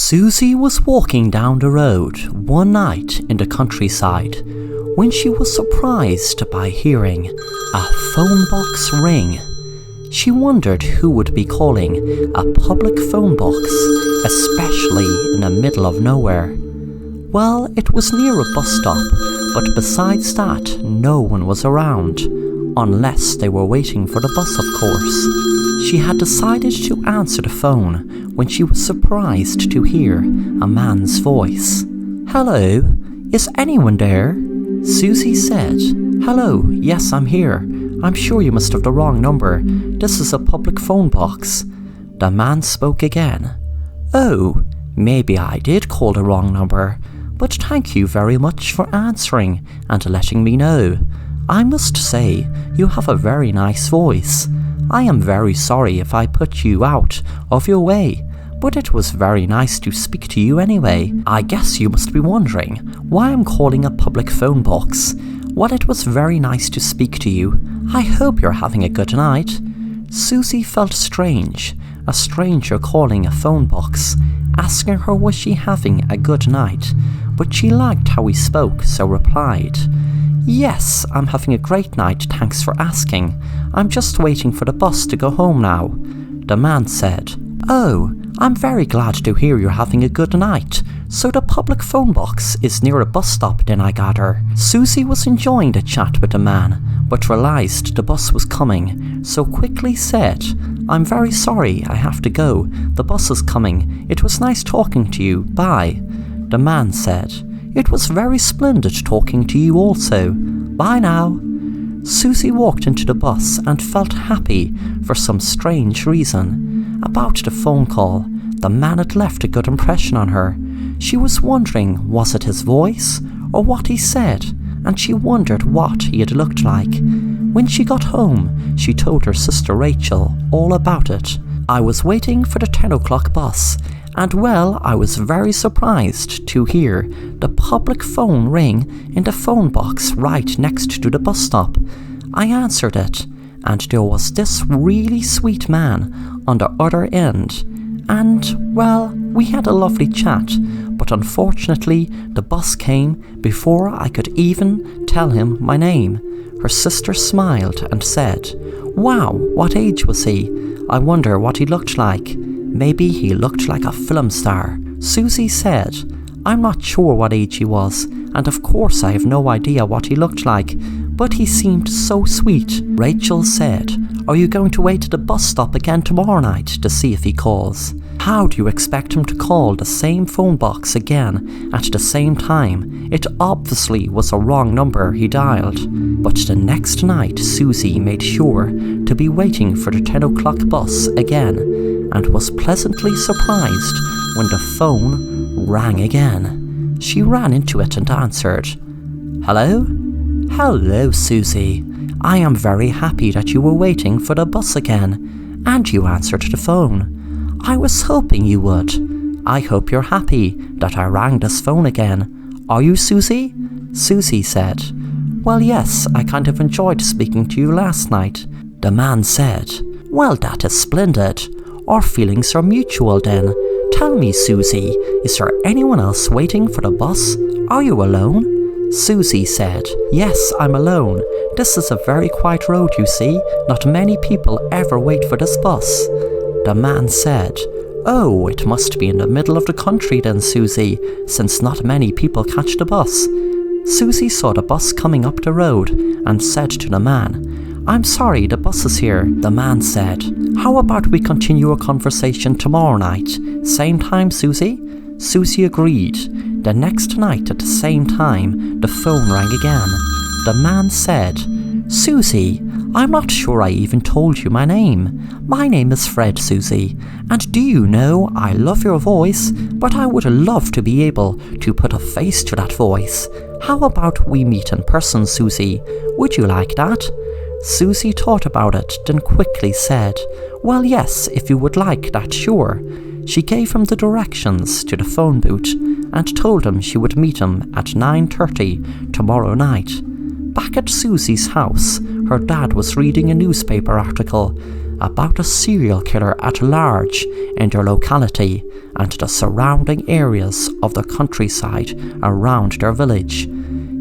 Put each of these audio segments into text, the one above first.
Susie was walking down the road one night in the countryside when she was surprised by hearing a phone box ring. She wondered who would be calling a public phone box, especially in the middle of nowhere. Well, it was near a bus stop, but besides that, no one was around, unless they were waiting for the bus, of course. She had decided to answer the phone when she was surprised to hear a man's voice. "Hello, is anyone there?" Susie said. "Hello, yes, I'm here. I'm sure you must have the wrong number. This is a public phone box." The man spoke again. "Oh, maybe I did call the wrong number, but thank you very much for answering and letting me know. I must say, you have a very nice voice. I am very sorry if I put you out of your way, but it was very nice to speak to you anyway. I guess you must be wondering why I'm calling a public phone box. Well, it was very nice to speak to you. I hope you're having a good night." Susie felt strange, a stranger calling a phone box, asking her was she having a good night, but she liked how he spoke, so replied, "Yes, I'm having a great night, thanks for asking. I'm just waiting for the bus to go home now." The man said, "Oh, I'm very glad to hear you're having a good night. So the public phone box is near a bus stop then, I gather." Susie was enjoying the chat with the man, but realised the bus was coming, so quickly said, "I'm very sorry, I have to go. The bus is coming. It was nice talking to you. Bye." The man said, "It was very splendid talking to you also. Bye now." Susie walked into the bus and felt happy for some strange reason. About the phone call, the man had left a good impression on her. She was wondering, was it his voice or what he said, and she wondered what he had looked like. When she got home, she told her sister Rachel all about it. "I was waiting for the 10 o'clock bus, and well, I was very surprised to hear the public phone ring in the phone box right next to the bus stop. I answered it, and there was this really sweet man on the other end. And, well, we had a lovely chat, but unfortunately the bus came before I could even tell him my name." Her sister smiled and said, "Wow, what age was he? I wonder what he looked like. Maybe he looked like a film star." Susie said, "I'm not sure what age he was, and of course I have no idea what he looked like, but he seemed so sweet." Rachel said, "Are you going to wait at the bus stop again tomorrow night to see if he calls? How do you expect him to call the same phone box again at the same time? It obviously was a wrong number he dialed." But the next night Susie made sure to be waiting for the 10 o'clock bus again, and was pleasantly surprised when the phone rang again. She ran into it and answered, "Hello? Hello, Susie. I am very happy that you were waiting for the bus again, and you answered the phone. I was hoping you would. I hope you're happy that I rang this phone again. Are you, Susie?" Susie said, "Well, yes, I kind of enjoyed speaking to you last night." The man said, "Well, that is splendid. Our feelings are mutual then. Tell me, Susie, is there anyone else waiting for the bus? Are you alone?" Susie said, "Yes, I'm alone. This is a very quiet road, you see. Not many people ever wait for this bus." The man said, "Oh, it must be in the middle of the country then, Susie, since not many people catch the bus." Susie saw the bus coming up the road and said to the man, "I'm sorry, the bus is here." The man said, "How about we continue our conversation tomorrow night? Same time, Susie?" Susie agreed. The next night at the same time, the phone rang again. The man said, "Susie, I'm not sure I even told you my name. My name is Fred, Susie, and do you know, I love your voice, but I would love to be able to put a face to that voice. How about we meet in person, Susie? Would you like that?" Susie thought about it, then quickly said, "Well, yes, if you would like that, sure." She gave him the directions to the phone booth and told him she would meet him at 9:30 tomorrow night. Back at Susie's house, her dad was reading a newspaper article. about a serial killer at large in their locality and the surrounding areas of the countryside around their village.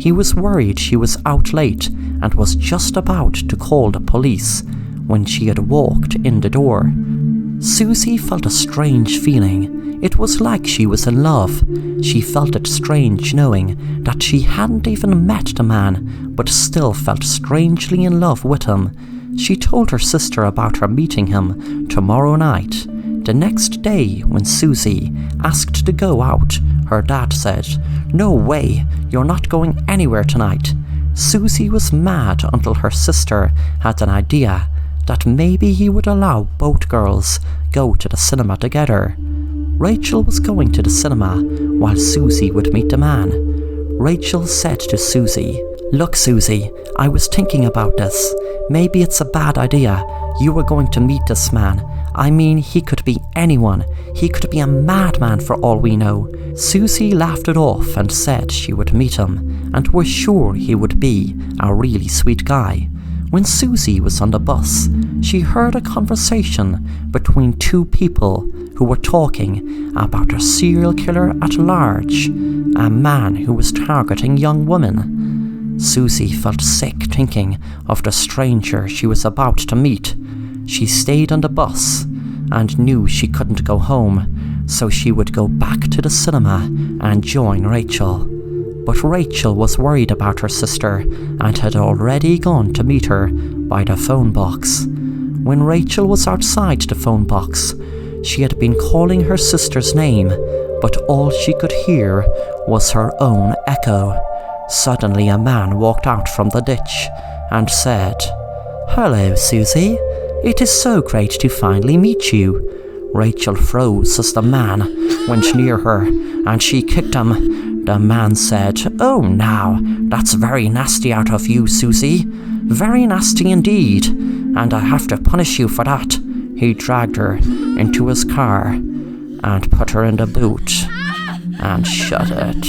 He was worried she was out late and was just about to call the police when she had walked in the door. Susie felt a strange feeling. It was like she was in love. She felt it strange knowing that she hadn't even met the man, but still felt strangely in love with him. She told her sister about her meeting him tomorrow night. The next day, when Susie asked to go out, her dad said, "No way, you're not going anywhere tonight." Susie was mad until her sister had an idea that maybe he would allow both girls go to the cinema together. Rachel was going to the cinema while Susie would meet the man. Rachel said to Susie, "Look, Susie, I was thinking about this. Maybe it's a bad idea. You were going to meet this man. I mean, he could be anyone. He could be a madman for all we know." Susie laughed it off and said she would meet him and was sure he would be a really sweet guy. When Susie was on the bus, she heard a conversation between two people who were talking about a serial killer at large, a man who was targeting young women. Susie felt sick thinking of the stranger she was about to meet. She stayed on the bus and knew she couldn't go home, so she would go back to the cinema and join Rachel. But Rachel was worried about her sister and had already gone to meet her by the phone box. When Rachel was outside the phone box, she had been calling her sister's name, but all she could hear was her own echo. Suddenly a man walked out from the ditch and said, "Hello, Susie. It is so great to finally meet you." Rachel froze as the man went near her and she kicked him. The man said, "Oh, now, that's very nasty out of you, Susie. Very nasty indeed, and I have to punish you for that." He dragged her into his car and put her in the boot and shut it.